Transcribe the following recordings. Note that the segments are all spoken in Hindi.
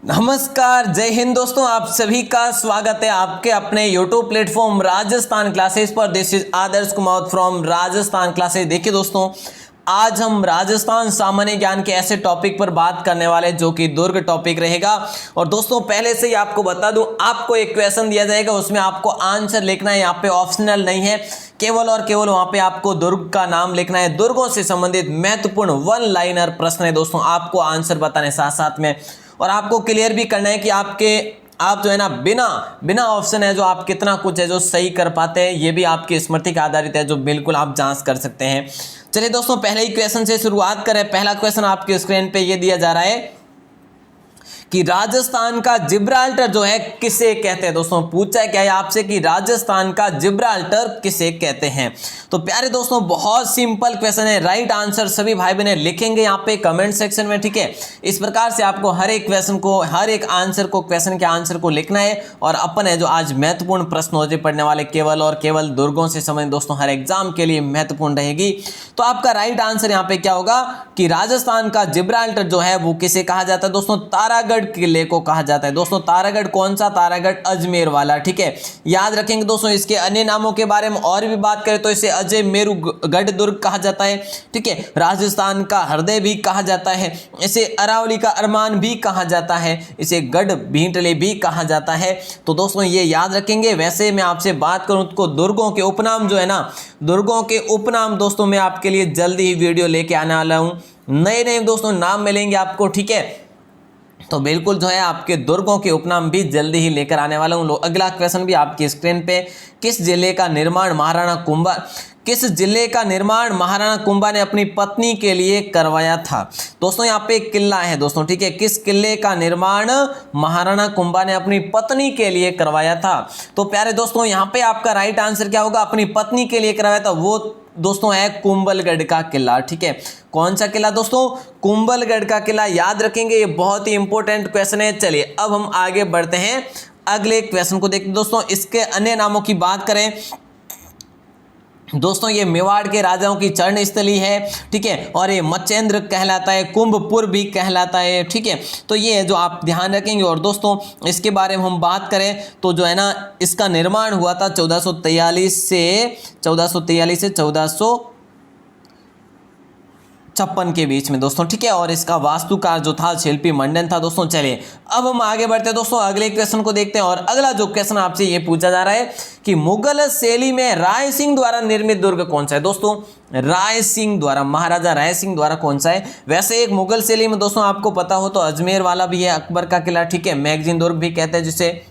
नमस्कार, जय हिंद दोस्तों। आप सभी का स्वागत है आपके अपने YouTube प्लेटफॉर्म राजस्थान क्लासेस पर। This is Adarsh Kumar from Rajasthan classes. देखिए दोस्तों, आज हम राजस्थान सामान्य ज्ञान के ऐसे टॉपिक पर बात करने वाले जो कि दुर्ग टॉपिक रहेगा। और दोस्तों पहले से ही आपको बता दूं, आपको एक क्वेश्चन दिया जाएगा, उसमें आपको आंसर लिखना है। यहाँ पे ऑप्शनल नहीं है, केवल और केवल वहां पे आपको दुर्ग का नाम लिखना है। दुर्गों से संबंधित महत्वपूर्ण वन लाइनर प्रश्न है दोस्तों, आपको आंसर बताने साथ साथ में, और आपको क्लियर भी करना है कि आप जो है ना बिना ऑप्शन है जो आप कितना कुछ है जो सही कर पाते हैं। ये भी आपकी स्मृति का आधारित है, जो बिल्कुल आप जांच कर सकते हैं। चलिए दोस्तों, पहले ही क्वेश्चन से शुरुआत करें। पहला क्वेश्चन आपके स्क्रीन पे ये दिया जा रहा है कि राजस्थान का जिब्राल्टर जो है किसे कहते हैं। दोस्तों पूछा क्या है आपसे कि राजस्थान का जिब्राल्टर किसे कहते हैं। तो प्यारे दोस्तों, बहुत सिंपल क्वेश्चन है। राइट आंसर सभी भाई बहने लिखेंगे यहाँ पे कमेंट सेक्शन में, ठीक है। इस प्रकार से आपको हर एक क्वेश्चन को, हर एक आंसर को, क्वेश्चन के आंसर को लिखना है। और अपन है जो आज महत्वपूर्ण प्रश्न हो पढ़ने वाले केवल और केवल दुर्गों से संबंधित दोस्तों, हर एग्जाम के लिए महत्वपूर्ण रहेगी। तो आपका राइट आंसर यहाँ पे क्या होगा कि राजस्थान का जिब्राल्टर जो है वो किसे कहा जाता है। दोस्तों तारागढ़ किले को कहा जाता है। दोस्तों तारागढ़ कौन सा? तारागढ़ अजमेर वाला, ठीक है। याद रखेंगे दोस्तों। इसके अन्य नामों के बारे में और भी बात करें तो इसे अजय मेरुगढ़ दुर्ग कहा जाता है, ठीक है। राजस्थान का हृदय भी कहा जाता है, इसे अरावली का अरमान भी कहा जाता है, इसे गढ़ भींटले भी कहा जाता है। तो दोस्तों ये याद रखेंगे। वैसे मैं आपसे बात करूं तो दुर्गों के उपनाम जो है ना, दुर्गों के उपनाम दोस्तों मैं आपके लिए जल्दी ही वीडियो लेके आने वाला हूं। नए नए दोस्तों नाम मिलेंगे आपको, ठीक है। तो बिल्कुल जो है आपके दुर्गों के उपनाम भी जल्दी ही लेकर आने वाला हूं। अगला क्वेश्चन भी आपकी स्क्रीन पे, किस जिले का निर्माण महाराणा कुंभा ने अपनी पत्नी के लिए करवाया था। दोस्तों यहाँ पे एक किला है दोस्तों, ठीक है। किस किले का निर्माण महाराणा कुंभा ने अपनी पत्नी के लिए करवाया था। तो प्यारे दोस्तों यहाँ पे आपका राइट आंसर क्या होगा? अपनी पत्नी के लिए करवाया था वो दोस्तों है कुंभलगढ़ का किला, ठीक है। कौन सा किला दोस्तों? कुंभलगढ़ का किला। याद रखेंगे, ये बहुत ही इंपॉर्टेंट क्वेश्चन है। चलिए अब हम आगे बढ़ते हैं, अगले क्वेश्चन को देखते हैं दोस्तों। इसके अन्य नामों की बात करें दोस्तों, ये मेवाड़ के राजाओं की चरण स्थली है, ठीक है। और ये मच्छेंद्र कहलाता है, कुंभपुर भी कहलाता है, ठीक है। तो ये जो आप ध्यान रखेंगे। और दोस्तों इसके बारे में हम बात करें तो जो है ना, इसका निर्माण हुआ था 1443 से 1456 के बीच में दोस्तों, ठीक है। और इसका वास्तुकार जो था शिल्पी मंडन था दोस्तों। चलिए अब हम आगे बढ़ते हैं दोस्तों, अगले क्वेश्चन को देखते हैं। और अगला जो क्वेश्चन आपसे ये पूछा जा रहा है कि मुगल शैली में राय सिंह द्वारा निर्मित दुर्ग कौन सा है। दोस्तों राय सिंह द्वारा, महाराजा राय सिंह द्वारा कौन सा है। वैसे एक मुगल शैली में दोस्तों आपको पता हो तो अजमेर वाला भी है, अकबर का किला, ठीक है। मैगजीन दुर्ग भी कहते हैं जिसे।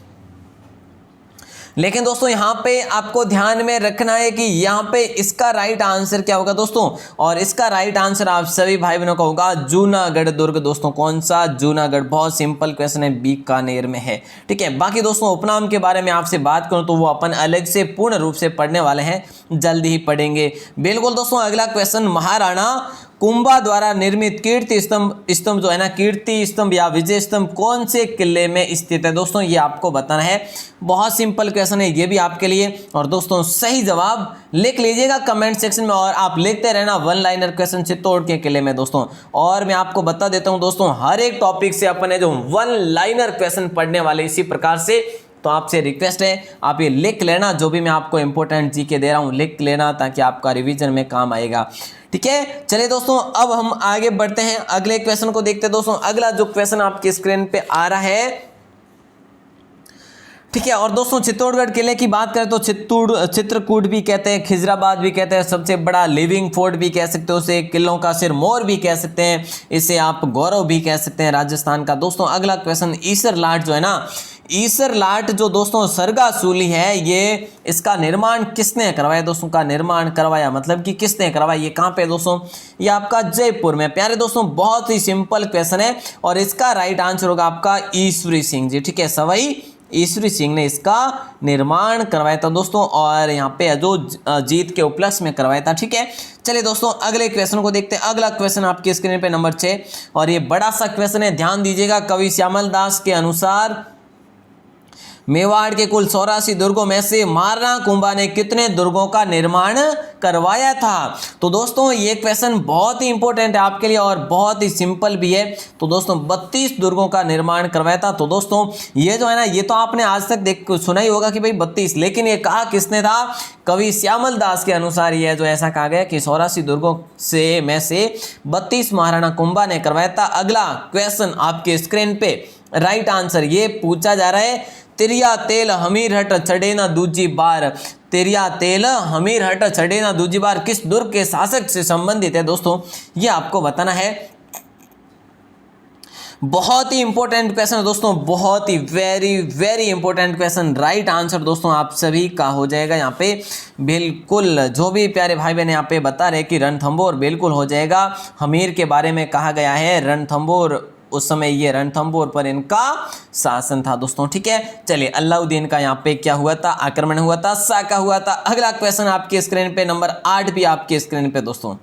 लेकिन दोस्तों यहाँ पे आपको ध्यान में रखना है कि यहाँ पे इसका राइट आंसर क्या होगा दोस्तों। और इसका राइट आंसर आप सभी भाई बहनों का होगा जूनागढ़ दुर्ग दोस्तों। कौन सा? जूनागढ़। बहुत सिंपल क्वेश्चन है, बीकानेर में है, ठीक है। बाकी दोस्तों उपनाम के बारे में आपसे बात करूं तो वो अपन अलग से पूर्ण रूप से पढ़ने वाले हैं, जल्दी ही पढ़ेंगे बिल्कुल दोस्तों। अगला क्वेश्चन, महाराणा कुंभा द्वारा निर्मित कीर्ति स्तंभ जो है ना, कीर्ति स्तंभ या विजय स्तंभ कौन से किले में स्थित है। दोस्तों ये आपको बताना है। बहुत सिंपल क्वेश्चन है ये भी आपके लिए। और दोस्तों सही जवाब लिख लीजिएगा कमेंट सेक्शन में, और आप लिखते रहना वन लाइनर क्वेश्चन चित्तौड़ के किले में दोस्तों। और मैं आपको बता देता हूं दोस्तों, हर एक टॉपिक से अपन है जो वन लाइनर क्वेश्चन पढ़ने वाले इसी प्रकार से। तो आपसे रिक्वेस्ट है आप ये लिख लेना, जो भी मैं आपको इंपॉर्टेंट जीके दे रहा हूं लिख लेना, ताकि आपका रिवीजन में काम आएगा, ठीक है। चलिए दोस्तों अब हम आगे बढ़ते हैं, अगले क्वेश्चन को देखते हैं दोस्तों। अगला जो क्वेश्चन आपकी स्क्रीन पे आ रहा है, ठीक है। और दोस्तों चित्तौड़गढ़ किले की बात करें तो चित्रकूट भी कहते हैं, खिजराबाद भी कहते हैं, सबसे बड़ा लिविंग फोर्ट भी कह सकते हो, उसे किलों का सिरमौर भी कह सकते हैं, इसे आप गौरव भी कह सकते हैं राजस्थान का। दोस्तों अगला क्वेश्चन, ईसर लाट जो है ना, ईसर लाट जो दोस्तों सरगासूली है, ये इसका निर्माण किसने करवाया दोस्तों? का निर्माण करवाया मतलब कि किसने करवाया, ये कहाँ पे दोस्तों? ये आपका जयपुर में। प्यारे दोस्तों बहुत ही सिंपल क्वेश्चन है, और इसका राइट आंसर होगा आपका ईश्वरी सिंह जी, ठीक है। सवाई ईश्वरी सिंह ने इसका निर्माण करवाया था दोस्तों, और यहाँ पे जो जीत के उपलक्ष्य में करवाया था, ठीक है। चलिए दोस्तों अगले क्वेश्चन को देखते हैं। अगला क्वेश्चन आपकी स्क्रीन पे नंबर 6, और ये बड़ा सा क्वेश्चन है, ध्यान दीजिएगा। कवि श्यामल दास के अनुसार मेवाड़ के कुल 84 दुर्गों में से महाराणा कुंभा ने कितने दुर्गों का निर्माण करवाया था? तो दोस्तों ये क्वेश्चन बहुत ही इंपॉर्टेंट है आपके लिए और बहुत ही सिंपल भी है। तो दोस्तों 32 दुर्गों का निर्माण करवाया था। तो दोस्तों ये जो है ना, ये तो आपने आज तक सुना ही होगा कि भाई 32, लेकिन ये कहा किसने था? कवि श्यामल दास के अनुसार ये जो ऐसा कहा गया कि 84 दुर्गों से में से 32 महाराणा कुंभा ने करवाया था। अगला क्वेश्चन आपके स्क्रीन पे राइट आंसर ये पूछा जा रहा है, तिरिया तेल हमीर हट चढ़े ना दूजी बार। तिरिया तेल हमीर हट चढ़े ना दूजी बार किस दुर्ग के शासक से संबंधित है? दोस्तों ये आपको बताना है। बहुत ही इंपॉर्टेंट क्वेश्चन है दोस्तों, बहुत ही very very important question. Right answer दोस्तों आप सभी का हो जाएगा यहाँ पे बिल्कुल। जो भी प्यारे भाई बहन यहाँ पे बता रहे कि रणथंभौर बिल्कुल हो जाएगा। हमीर के बारे में कहा गया है रणथंभौर, उस समय ये रणथंभौर पर इनका शासन था दोस्तों। ठीक है, चलिए अलाउद्दीन का यहाँ पे क्या हुआ था? आक्रमण हुआ था, साका हुआ था। अगला क्वेश्चन आपकी स्क्रीन पे नंबर 8 भी आपकी स्क्रीन पे दोस्तों।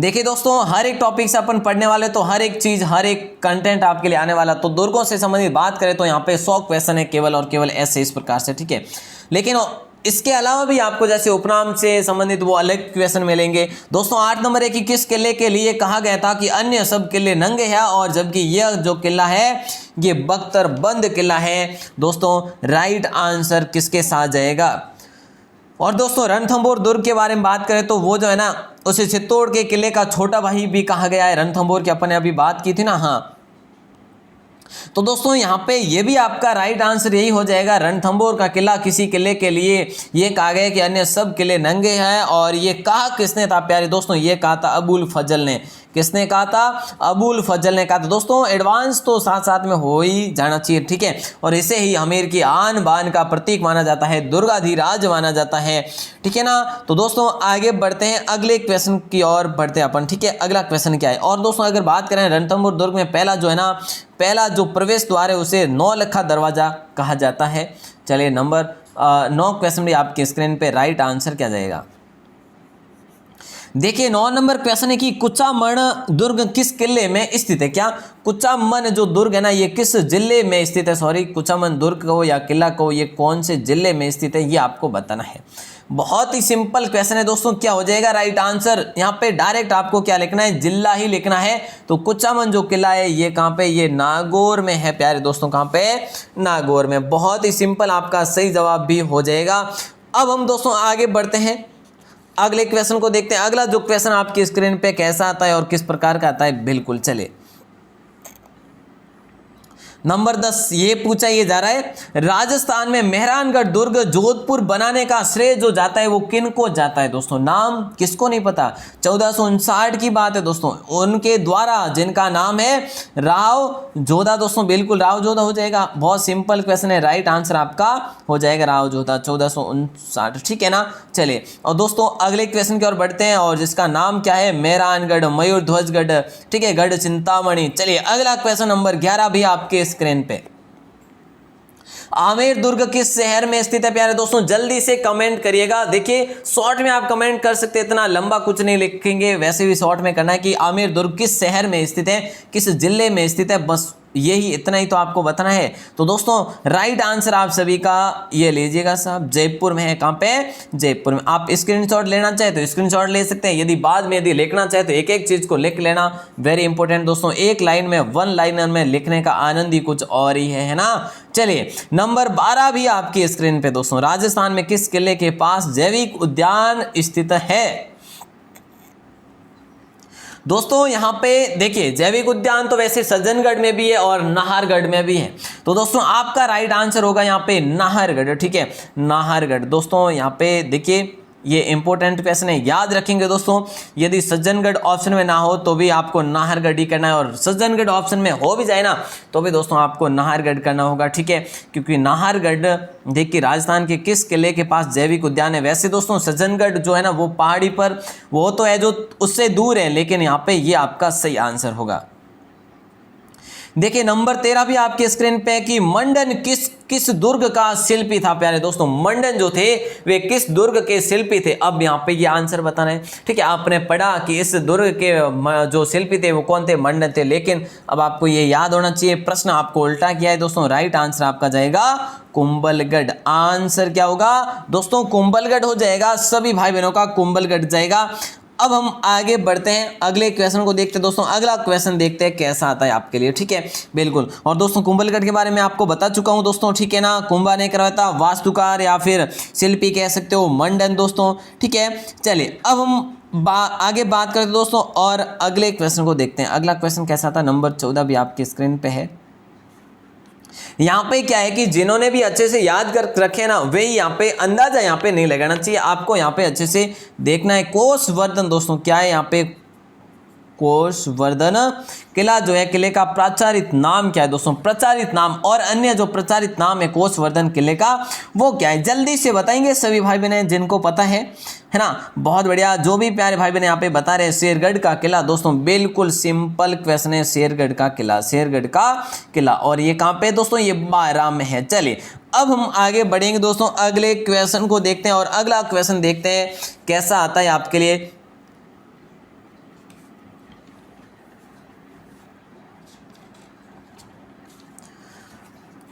देखिए दोस्तों हर एक टॉपिक से अपन पढ़ने वाले, तो हर एक चीज हर एक कंटेंट आपके लिए आने वाला। तो दुर्गों से संबंधित बात करें तो यहाँ पे 100 क्वेश्चन है केवल और केवल ऐसे इस प्रकार से। ठीक है, लेकिन इसके अलावा भी आपको जैसे उपनाम से संबंधित वो अलग क्वेश्चन मिलेंगे दोस्तों। 8 नंबर है कि किस किले के लिए कहा गया था कि अन्य सब किले नंगे हैं और जबकि यह जो किला है ये बख्तरबंद किला है? दोस्तों राइट आंसर किसके साथ जाएगा? और दोस्तों रणथंभौर दुर्ग के बारे में बात करें तो वो जो है ना, उसे चित्तौड़ के किले का छोटा भाई भी कहा गया है। रणथंभौर की अपन ने अभी बात की थी ना। हाँ, तो दोस्तों यहाँ पे ये भी आपका राइट आंसर यही हो जाएगा। रणथंभौर का किला किसी किले के लिए ये कहा गया कि अन्य सब किले नंगे हैं। और ये कहा किसने था प्यारे दोस्तों? ये कहा था अबुल फजल ने। किसने कहा था? अबुल फजल ने कहा था। दोस्तों एडवांस तो साथ साथ में हो ही जाना चाहिए। ठीक है, और इसे ही हमीर की आन बान का प्रतीक माना जाता है, दुर्गाधिराज माना जाता है। ठीक है ना। तो दोस्तों आगे बढ़ते हैं, अगले क्वेश्चन की ओर बढ़ते हैं अपन। ठीक है, अगला क्वेश्चन क्या है? और दोस्तों अगर बात करें रणथंभौर दुर्ग में पहला जो है ना, पहला जो प्रवेश द्वार है उसे नौलखा दरवाजा कहा जाता है। चलिए नंबर 9 क्वेश्चन भी आपके स्क्रीन पे राइट आंसर क्या जाएगा? देखिए 9 नंबर क्वेश्चन है कि कुचामन दुर्ग किस किले में स्थित है? क्या कुचामन जो दुर्ग है ना ये किस जिले में स्थित है? सॉरी, कुचामन दुर्ग को या किला को ये कौन से जिले में स्थित है ये आपको बताना है। बहुत ही सिंपल क्वेश्चन है दोस्तों। क्या हो जाएगा राइट आंसर? यहाँ पे डायरेक्ट आपको क्या लिखना है? जिला ही लिखना है। तो कुचामन जो किला है ये कहाँ पे? ये नागौर में है प्यारे दोस्तों। कहाँ पे? नागौर में। बहुत ही सिंपल, आपका सही जवाब भी हो जाएगा। अब हम दोस्तों आगे बढ़ते हैं, अगले क्वेश्चन को देखते हैं। अगला जो क्वेश्चन आपकी स्क्रीन पे कैसा आता है और किस प्रकार का आता है, बिल्कुल चले। नंबर 10 ये पूछा ये जा रहा है, राजस्थान में मेहरानगढ़ दुर्ग जोधपुर बनाने का श्रेय जो जाता है वो किन को जाता है? दोस्तों नाम किसको नहीं पता? 1459 की बात है दोस्तों, उनके द्वारा जिनका नाम है राव जोधा। दोस्तों बिल्कुल राव जोधा हो जाएगा। बहुत सिंपल क्वेश्चन है, राइट आंसर आपका हो जाएगा राव जोधा 1459। ठीक है ना। चलिए और दोस्तों अगले क्वेश्चन की ओर बढ़ते हैं और जिसका नाम क्या है? मेहरानगढ़, मयूर ध्वजगढ़, ठीक है, गढ़ चिंतामणि। चलिए अगला क्वेश्चन नंबर 11 भी आपके स्क्रीन पे। आमेर दुर्ग किस शहर में स्थित है प्यारे दोस्तों? जल्दी से कमेंट करिएगा। देखिए शॉर्ट में आप कमेंट कर सकते हैं, इतना लंबा कुछ नहीं लिखेंगे, वैसे भी शॉर्ट में करना है कि आमेर दुर्ग किस शहर में स्थित है, किस जिले में स्थित है, बस यही इतना ही तो आपको बताना है। तो दोस्तों राइट आंसर आप सभी का ये लीजिएगा साहब, जयपुर में है। कहाँ पे? जयपुर में। आप स्क्रीनशॉट लेना चाहे तो स्क्रीनशॉट ले सकते हैं, यदि बाद में यदि लिखना चाहे तो एक एक चीज को लिख लेना। वेरी इंपॉर्टेंट दोस्तों, एक लाइन में वन लाइनर में लिखने का आनंद ही कुछ और ही है ना। चलिए नंबर 12 भी आपकी स्क्रीन पे दोस्तों। राजस्थान में किस किले के पास जैविक उद्यान स्थित है? दोस्तों यहाँ पे देखिए जैविक उद्यान तो वैसे सज्जनगढ़ में भी है और नाहरगढ़ में भी है। तो दोस्तों आपका राइट आंसर होगा यहाँ पे नाहरगढ़। ठीक है, नाहरगढ़। दोस्तों यहाँ पे देखिए ये इंपॉर्टेंट क्वेश्चन है, याद रखेंगे दोस्तों। यदि सज्जनगढ़ ऑप्शन में ना हो तो भी आपको नाहरगढ़ ही करना है, और सज्जनगढ़ ऑप्शन में हो भी जाए ना तो भी दोस्तों आपको नाहरगढ़ करना होगा। ठीक है, क्योंकि नाहरगढ़ देखिए राजस्थान के किस किले के पास जैविक उद्यान है। वैसे दोस्तों सज्जनगढ़ जो है ना वो पहाड़ी पर वो तो है जो उससे दूर है, लेकिन यहाँ पे ये आपका सही आंसर होगा। देखिए नंबर 13 भी आपके स्क्रीन पे कि मंडन किस दुर्ग का शिल्पी था। प्यारे दोस्तों मंडन जो थे वे किस दुर्ग के शिल्पी थे। अब यहाँ पे ये आंसर बताना है, ठीक है। आपने पढ़ा कि इस दुर्ग के जो शिल्पी थे वो कौन थे, मंडन थे, लेकिन अब आपको ये याद होना चाहिए प्रश्न आपको उल्टा किया है दोस्तों। राइट आंसर आपका जाएगा कुंभलगढ़। आंसर क्या होगा दोस्तों, कुंभलगढ़ हो जाएगा। सभी भाई बहनों का कुंभलगढ़ जाएगा। अब हम आगे बढ़ते हैं, अगले क्वेश्चन को देखते हैं दोस्तों। अगला क्वेश्चन देखते हैं कैसा आता है आपके लिए, ठीक है। बिल्कुल, और दोस्तों कुंभलगढ़ के बारे में आपको बता चुका हूं दोस्तों, ठीक है ना। कुंभा ने करवाया था, वास्तुकार या फिर शिल्पी कह सकते हो मंडन दोस्तों, ठीक है। चलिए अब हम आगे बात करते हैं दोस्तों और अगले क्वेश्चन को देखते हैं। अगला क्वेश्चन कैसा था, नंबर 14 भी आपकी स्क्रीन पे है। यहाँ पे क्या है कि जिन्होंने भी अच्छे से याद कर रखे ना, वे यहाँ पे अंदाजा यहाँ पे नहीं लगाना चाहिए, आपको यहाँ पे अच्छे से देखना है। कोषवर्धन दोस्तों क्या है यहाँ पे, कोषवर्धन किला जो है, किले का प्रचारित नाम क्या है दोस्तों, प्रचारित नाम। और अन्य जो प्रचारित नाम है कोषवर्धन किले का वो क्या है, जल्दी से बताएंगे सभी भाई बहन जिनको पता है ना। बहुत बढ़िया, जो भी प्यारे भाई बहन यहाँ पे बता रहे हैं शेरगढ़ का किला दोस्तों, बिल्कुल सिंपल क्वेश्चन है, शेरगढ़ का किला, शेरगढ़ का किला। और ये कहाँ पे दोस्तों, ये बारां में है। चलिए अब हम आगे बढ़ेंगे दोस्तों, अगले क्वेश्चन को देखते हैं और अगला क्वेश्चन देखते हैं कैसा आता है आपके लिए।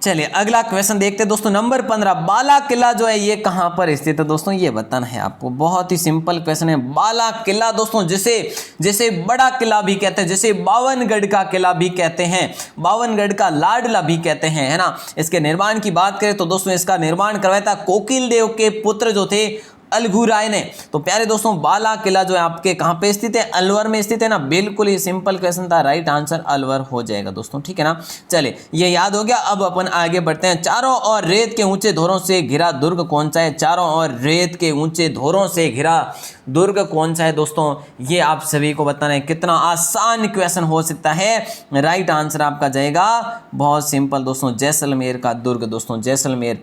चलिए अगला क्वेश्चन देखते हैं दोस्तों, नंबर 15 बाला किला जो है ये कहां पर स्थित है दोस्तों, ये बताना है आपको। बहुत ही सिंपल क्वेश्चन है। बाला किला दोस्तों जिसे बड़ा किला भी कहते हैं, जिसे बावनगढ़ का किला भी कहते हैं, बावनगढ़ का लाडला भी कहते हैं, है ना। इसके निर्माण की बात करें तो दोस्तों इसका निर्माण करवाया था कोकिल देव के पुत्र जो थे अलगू राय ने। तो प्यारे दोस्तों बाला किला जो है आपके कहां पे स्थित है, अलवर में स्थित है ना। बिल्कुल ही सिंपल क्वेश्चन था, राइट आंसर अलवर हो जाएगा दोस्तों, ठीक है ना। चलिए ये याद हो गया। अब अपन आगे बढ़ते हैं। चारों ओर रेत के ऊंचे धोरों से घिरा दुर्ग कौन सा है, चारों ओर रेत के ऊंचे धोरों से घिरा दुर्ग कौन सा है दोस्तों, ये आप सभी को बताना है। कितना आसान क्वेश्चन हो सकता है, राइट आंसर आपका जाएगा बहुत सिंपल दोस्तों, जैसलमेर का दुर्ग दोस्तों, जैसलमेर,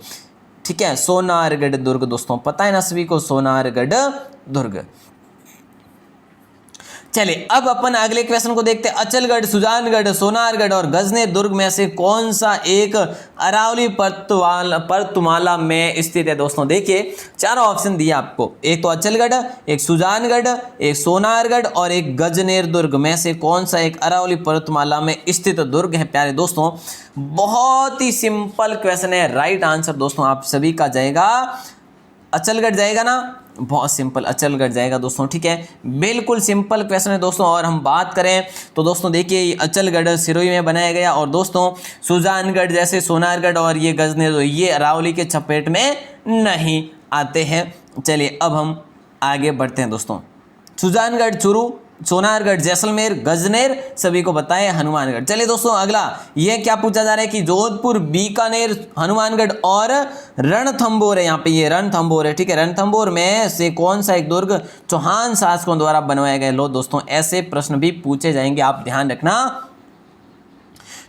ठीक है। सोनारगढ़ दुर्ग दोस्तों, पता है ना सभी को, सोनारगढ़ दुर्ग। चलिए अब अपन अगले क्वेश्चन को देखते हैं। अचलगढ़, सुजानगढ़, सोनारगढ़ और गजनेर दुर्ग में से कौन सा एक अरावली पर्वतमाला में स्थित है दोस्तों। देखिए चारों ऑप्शन दिए आपको, एक तो अचलगढ़, एक सुजानगढ़, एक सोनारगढ़ और एक गजनेर दुर्ग में से कौन सा एक अरावली पर्वतमाला में स्थित दुर्ग है। प्यारे दोस्तों बहुत ही सिंपल क्वेश्चन है, राइट आंसर दोस्तों आप सभी का जाएगा अचलगढ़ जाएगा ना, बहुत सिंपल अचलगढ़ जाएगा दोस्तों, ठीक है। बिल्कुल सिंपल क्वेश्चन है दोस्तों। और हम बात करें तो दोस्तों देखिए अचलगढ़ सिरोही में बनाया गया, और दोस्तों सुजानगढ़ जैसे सोनारगढ़ और ये गजनेर ये अरावली के चपेट में नहीं आते हैं। चलिए अब हम आगे बढ़ते हैं दोस्तों। सुजानगढ़ चूरू, सोनारगढ़ जैसलमेर, गजनेर सभी को बताए हनुमानगढ़। चलिए दोस्तों अगला ये क्या पूछा जा रहा है कि जोधपुर, बीकानेर, हनुमानगढ़ और रणथंभौर है, यहाँ पे ये रणथंभौर है, ठीक है। रणथंभौर में से कौन सा एक दुर्ग चौहान शासकों द्वारा बनवाया गया। लो दोस्तों ऐसे प्रश्न भी पूछे जाएंगे, आप ध्यान रखना।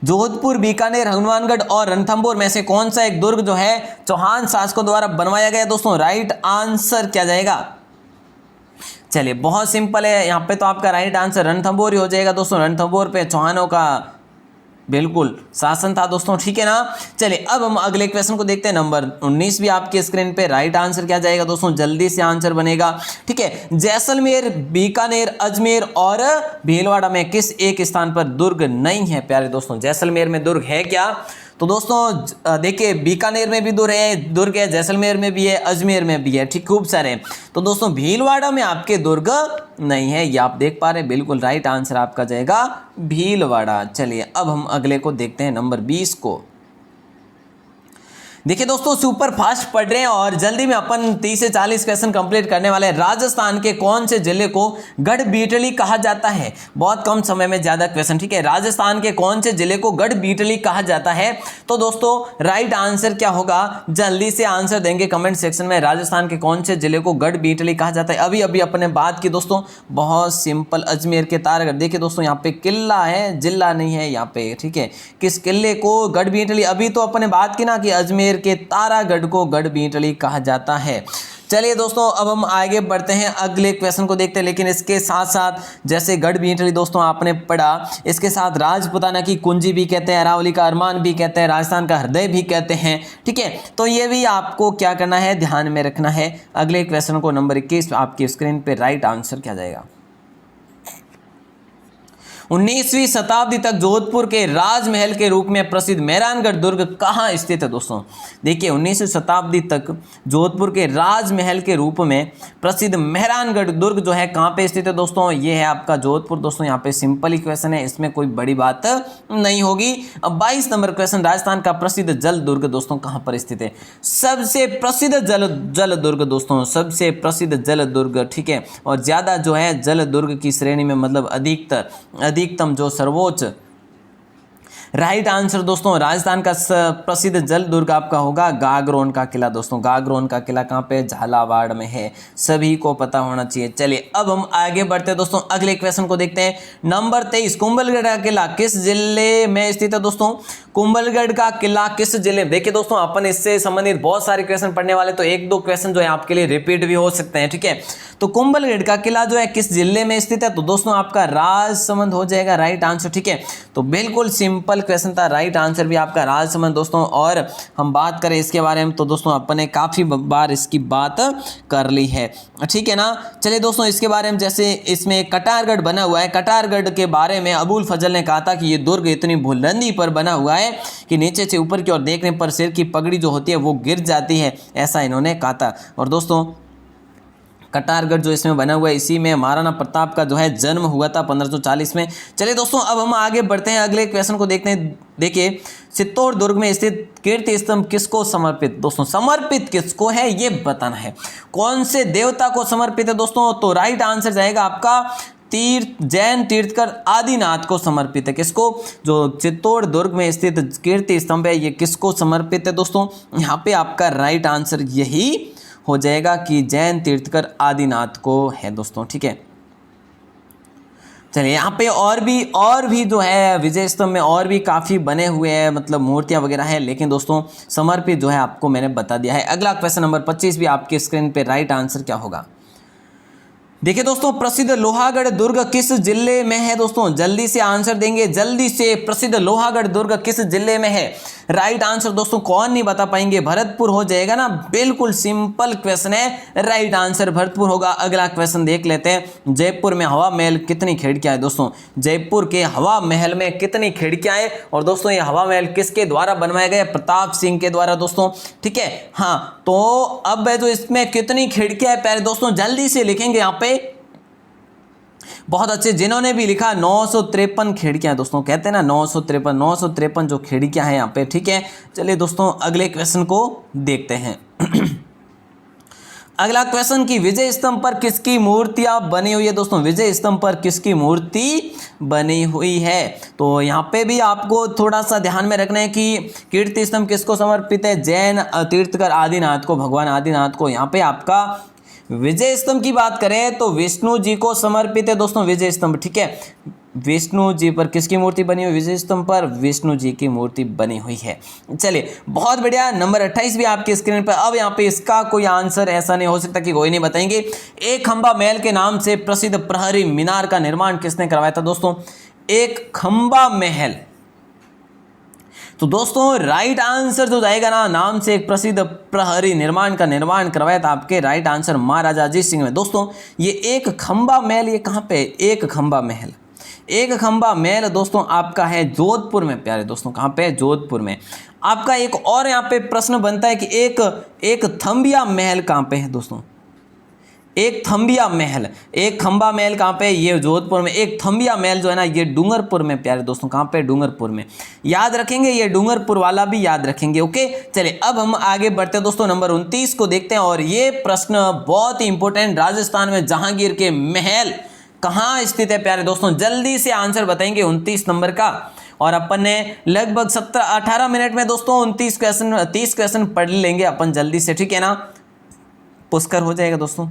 जोधपुर, बीकानेर, हनुमानगढ़ और रणथंभौर में से कौन सा एक दुर्ग जो है चौहान शासकों द्वारा बनवाया गया दोस्तों, राइट आंसर क्या जाएगा। चलिए बहुत सिंपल है, यहाँ पे तो आपका राइट आंसर रणथंभौर ही हो जाएगा दोस्तों। रणथंभौर पे चौहानों का बिल्कुल शासन था दोस्तों, ठीक है ना। चलिए अब हम अगले क्वेश्चन को देखते हैं। नंबर 19 भी आपके स्क्रीन पे, राइट आंसर क्या जाएगा दोस्तों, जल्दी से आंसर बनेगा, ठीक है। जैसलमेर, बीकानेर, अजमेर और भीलवाड़ा में किस एक स्थान पर दुर्ग नहीं है। प्यारे दोस्तों जैसलमेर में दुर्ग है क्या, तो दोस्तों देखिए बीकानेर में भी दुर्ग है, जैसलमेर में भी है, अजमेर में भी है, ठीक, खूब सारे। तो दोस्तों भीलवाड़ा में आपके दुर्ग नहीं है, ये आप देख पा रहे हैं, बिल्कुल राइट आंसर आपका जाएगा भीलवाड़ा। चलिए अब हम अगले को देखते हैं, नंबर 20 को। देखिए दोस्तों सुपर फास्ट पढ़ रहे हैं और जल्दी में अपन 30 से 40 क्वेश्चन कंप्लीट करने वाले हैं। राजस्थान के कौन से जिले को गढ़बीटली कहा जाता है, बहुत कम समय में ज्यादा क्वेश्चन, ठीक है। राजस्थान के कौन से जिले को गढ़बीटली कहा जाता है, तो दोस्तों राइट आंसर क्या होगा, जल्दी से आंसर देंगे कमेंट सेक्शन में। राजस्थान के कौन से जिले को गढ़बीटली कहा जाता है। अभी अभी अपने बात की दोस्तों, बहुत सिंपल, अजमेर के तारागढ़। देखिए दोस्तों यहाँ पे किला है, जिला नहीं है यहाँ पे, ठीक है। किस किले को गढ़बीटली, अभी तो अपने बात की ना कि अजमेर के तारागढ़ को गढ़बीटली कहा जाता है। चलिए दोस्तों, अब हम आगे बढ़ते हैं, अगले क्वेश्चन को देखते हैं। लेकिन इसके साथ साथ जैसे गढ़ दोस्तों आपने पढ़ा, इसके साथ राजपुताना की कुंजी भी कहते हैं, अरावली का अरमान भी कहते हैं, राजस्थान का हृदय भी कहते हैं। ठीक है, तो ये भी आपको क्या करना है, ध्यान में रखना है। अगले क्वेश्चन को नंबर 21 आपकी स्क्रीन पे राइट आंसर क्या जाएगा। 19वीं शताब्दी तक जोधपुर के राजमहल के रूप में प्रसिद्ध मेहरानगढ़ दुर्ग कहाँ स्थित है दोस्तों। देखिए 19वीं शताब्दी तक जोधपुर के राजमहल के रूप में प्रसिद्ध मेहरानगढ़ दुर्ग जो है कहाँ पे स्थित है दोस्तों, ये है आपका जोधपुर। दोस्तों यहाँ पे सिंपल ही क्वेश्चन है, इसमें कोई बड़ी बात नहीं होगी। अब 22 नंबर क्वेश्चन, राजस्थान का प्रसिद्ध जल दुर्ग दोस्तों कहाँ पर स्थित है। सबसे प्रसिद्ध जल दुर्ग दोस्तों, सबसे प्रसिद्ध जल दुर्ग। ठीक है, और ज्यादा जो है जल दुर्ग की श्रेणी में, मतलब अधिकतम जो सर्वोच्च, राइट आंसर दोस्तों राजस्थान का प्रसिद्ध जल दुर्ग आपका होगा गागरोन का किला। दोस्तों गागरोन का किला कहाँ पे, झालावाड़ में है, सभी को पता होना चाहिए। चलिए अब हम आगे बढ़ते हैं दोस्तों, अगले क्वेश्चन को देखते हैं। नंबर 23, कुंभलगढ़ का किला किस जिले में स्थित है दोस्तों। कुंभलगढ़ का किला किस जिले में, देखिए दोस्तों अपन इससे संबंधित बहुत सारे क्वेश्चन पढ़ने वाले, तो एक दो क्वेश्चन जो है आपके लिए रिपीट भी हो सकते हैं। ठीक है, तो कुंभलगढ़ का किला जो है किस जिले में स्थित है, तो दोस्तों आपका राजसमंद हो जाएगा राइट आंसर। ठीक है, तो बिल्कुल सिंपल क्वेश्चन था, राइट आंसर भी आपका राजसमंद दोस्तों। और हम बात करें इसके बारे में तो दोस्तों अपन ने काफी बार इसकी बात कर ली है। ठीक है ना, चलिए दोस्तों इसके बारे में, जैसे इसमें कटारगढ़ बना हुआ है, कटारगढ़ के बारे में अबुल फजल ने कहा था कि ये दुर्ग इतनी बुलंदी पर बना हुआ है कि नीचे से ऊपर की ओर देखने पर सिर की पगड़ी जो होती है वो गिर जाती है, ऐसा इन्होंने कहा था। और दोस्तों कटारगढ़ जो इसमें बना हुआ है, इसी में महाराणा प्रताप का जो है जन्म हुआ था 1540 में। चलिए दोस्तों अब हम आगे बढ़ते हैं, अगले क्वेश्चन को देखते हैं। देखिए चित्तौड़ दुर्ग में स्थित कीर्ति स्तंभ किसको समर्पित, दोस्तों समर्पित किसको है ये बताना है, कौन से देवता को समर्पित है दोस्तों। तो राइट आंसर जाएगा आपका जैन तीर्थकर आदिनाथ को समर्पित है। किसको, जो चित्तौड़ दुर्ग में स्थित कीर्ति स्तंभ है ये किसको समर्पित है दोस्तों। यहाँ पे आपका राइट आंसर यही हो जाएगा कि जैन तीर्थकर आदिनाथ को है दोस्तों। ठीक है, चलिए यहाँ पे और भी जो है विजय स्तंभ में और भी काफ़ी बने हुए हैं, मतलब मूर्तियाँ वगैरह हैं, लेकिन दोस्तों समर्पित जो है आपको मैंने बता दिया है। अगला क्वेश्चन नंबर 25 भी आपके स्क्रीन पे राइट आंसर क्या होगा। देखिए दोस्तों प्रसिद्ध लोहागढ़ दुर्ग किस जिले में है दोस्तों, जल्दी से आंसर देंगे जल्दी से, प्रसिद्ध लोहागढ़ दुर्ग किस जिले में है। राइट आंसर दोस्तों कौन नहीं बता पाएंगे, भरतपुर हो जाएगा ना, बिल्कुल सिंपल क्वेश्चन है, राइट आंसर भरतपुर होगा। अगला क्वेश्चन देख लेते हैं, जयपुर में हवा महल कितनी खिड़कियां है दोस्तों, जयपुर के हवा महल में कितनी खिड़कियां हैं। और दोस्तों ये हवा महल किसके द्वारा बनवाया गया, प्रताप सिंह के द्वारा दोस्तों। ठीक है, हाँ तो अब जो इसमें कितनी खिड़कियां है प्यारे दोस्तों जल्दी से लिखेंगे यहाँ पे, बहुत अच्छे जिन्होंने भी लिखा 953 खिड़कियां दोस्तों, कहते हैं ना 953 जो खिड़कियां हैं यहाँ पे। ठीक है, चलिए दोस्तों अगले क्वेश्चन को देखते हैं। अगला क्वेश्चन की विजय स्तंभ पर किसकी मूर्तियां बनी हुई है दोस्तों, विजय स्तंभ पर किसकी मूर्ति बनी हुई है। तो यहाँ पे भी आपको थोड़ा सा ध्यान में रखना है कि कीर्ति स्तंभ किसको समर्पित है, जैन तीर्थकर आदिनाथ को, भगवान आदिनाथ को। यहाँ पे आपका विजय स्तंभ की बात करें तो विष्णु जी को समर्पित है दोस्तों विजय स्तंभ। ठीक है, विष्णु जी पर किसकी मूर्ति बनी हुई, विजय स्तंभ पर विष्णु जी की मूर्ति बनी हुई है। चलिए बहुत बढ़िया, नंबर 28 भी आपकी स्क्रीन पर। अब यहाँ पे इसका कोई आंसर ऐसा नहीं हो सकता कि कोई नहीं बताएंगे। एक खंबा महल के नाम से प्रसिद्ध प्रहरी मीनार का निर्माण किसने करवाया था दोस्तों, एक खंबा महल। तो दोस्तों राइट आंसर जो जाएगा ना, नाम से एक प्रसिद्ध प्रहरी निर्माण का निर्माण करवाया था आपके, राइट आंसर महाराजा अजीत सिंह ने। दोस्तों ये एक खंबा महल ये कहाँ पे, एक खंबा महल, एक खंबा महल दोस्तों आपका है जोधपुर में प्यारे दोस्तों। कहाँ पे, जोधपुर में। आपका एक और यहाँ पे प्रश्न बनता है कि एक थंबिया महल कहाँ पे है दोस्तों, एक थंबिया महल, एक खंबा महल कहाँ पे, ये जोधपुर में। एक थंबिया महल जो है ना ये डूंगरपुर में प्यारे दोस्तों। कहाँ पे, डूंगरपुर में। याद रखेंगे, ये डूंगरपुर वाला भी याद रखेंगे। ओके चलिए अब हम आगे बढ़ते हैं दोस्तों, नंबर 29 को देखते हैं। और ये प्रश्न बहुत ही इंपॉर्टेंट, राजस्थान में जहांगीर के महल कहाँ स्थित है प्यारे दोस्तों, जल्दी से आंसर बताएंगे 29 नंबर का। और अपन ने लगभग 17-18 मिनट में दोस्तों 30 क्वेश्चन पढ़ लेंगे अपन जल्दी से। ठीक है ना, पुष्कर हो जाएगा दोस्तों।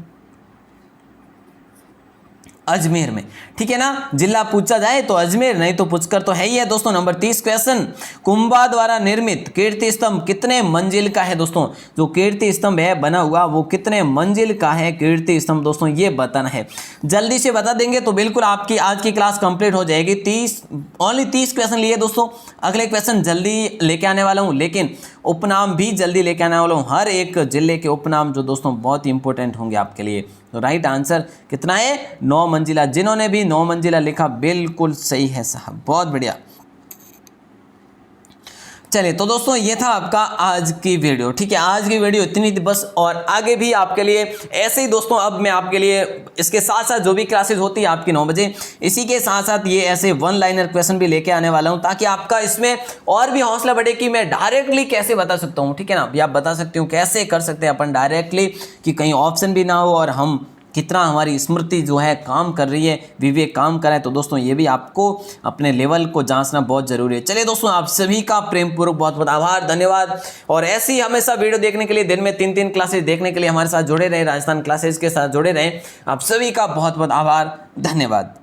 अजमेर में, ठीक है ना। जिला पूछा जाए तो अजमेर, नहीं तो पुष्कर तो है ही है दोस्तों। नंबर 30 क्वेश्चन, कुंभा द्वारा निर्मित कीर्ति स्तंभ कितने मंजिल का है दोस्तों। जो कीर्ति स्तंभ है बना हुआ वो कितने मंजिल का है कीर्ति स्तंभ दोस्तों, ये बताना है। जल्दी से बता देंगे तो बिल्कुल आपकी आज की क्लास कंप्लीट हो जाएगी। 30 क्वेश्चन लिए दोस्तों। अगले क्वेश्चन जल्दी लेके आने वाला हूं, लेकिन उपनाम भी जल्दी लेके आने वाला हूं। हर एक जिले के उपनाम जो दोस्तों बहुत इंपॉर्टेंट होंगे आपके लिए। तो राइट आंसर कितना है, 9 मंजिला। जिन्होंने भी 9 मंजिला लिखा बिल्कुल सही है साहब, बहुत बढ़िया। चलिए तो दोस्तों ये था आपका आज की वीडियो, ठीक है। आज की वीडियो इतनी थी बस, और आगे भी आपके लिए ऐसे ही दोस्तों अब मैं आपके लिए इसके साथ साथ जो भी क्लासेस होती है आपकी 9 बजे, इसी के साथ साथ ये ऐसे 1 लाइनर क्वेश्चन भी लेके आने वाला हूं, ताकि आपका इसमें और भी हौसला बढ़े कि मैं डायरेक्टली कैसे बता सकता हूं, ठीक है ना। अभी आप बता सकते हो कैसे कर सकते हैं अपन डायरेक्टली, कि कहीं ऑप्शन भी ना हो और हम कितना हमारी स्मृति जो है काम कर रही है, विवेक काम कर रहा है। तो दोस्तों ये भी आपको अपने लेवल को जांचना बहुत जरूरी है। चलिए दोस्तों, आप सभी का प्रेम पूर्वक बहुत बहुत आभार, धन्यवाद। और ऐसी ही हमेशा वीडियो देखने के लिए, दिन में 3 क्लासेस देखने के लिए हमारे साथ जुड़े रहे, राजस्थान क्लासेस के साथ जुड़े रहे। आप सभी का बहुत बहुत आभार, धन्यवाद।